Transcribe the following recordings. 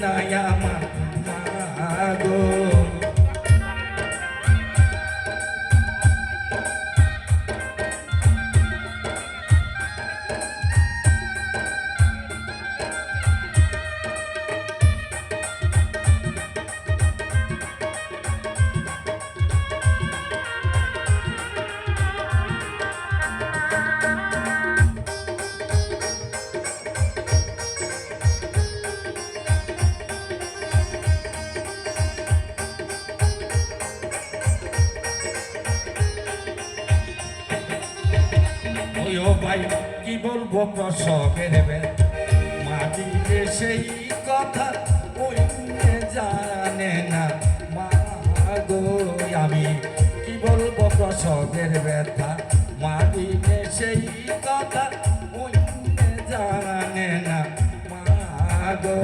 না আমার মা গো। ও ভাই কি বলবো প্রসবের মাটিতে সেই কথা ওই জানে না মা গো। আমি কি বলবো প্রসবের ব্যথা মাটিতে সেই কথা ওই জানে না মা গো।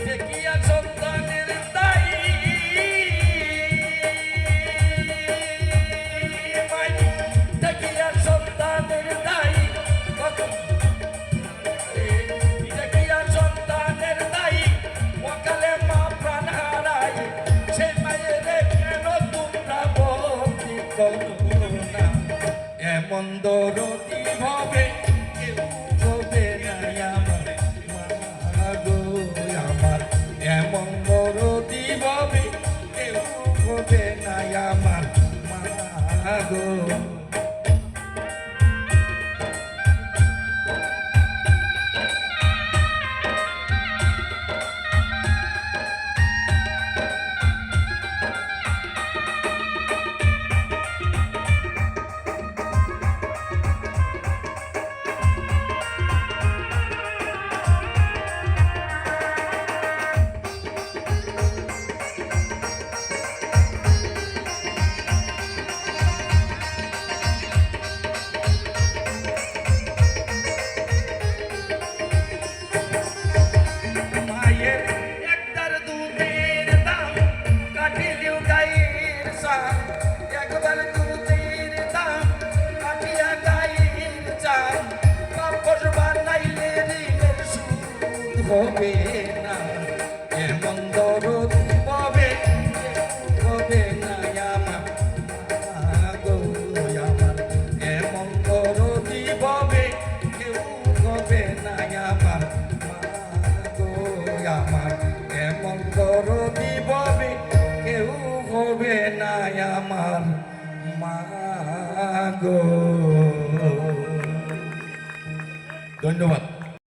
দেখিয়া সন্তানের দায়ী এমন দরদি হবে কেউ হবে না আমার মা গো। আমার এমন দরদি হবে কেউ হবে না আমার মা গো। হবে না এমন দরদ হবে হবে না আমার গো। আমার এমন দরদি হবে কেউ হবে না আমার গো। আমার এমন দরদি হবে কেউ হবে না আমার মা গো। ধন্যবাদ।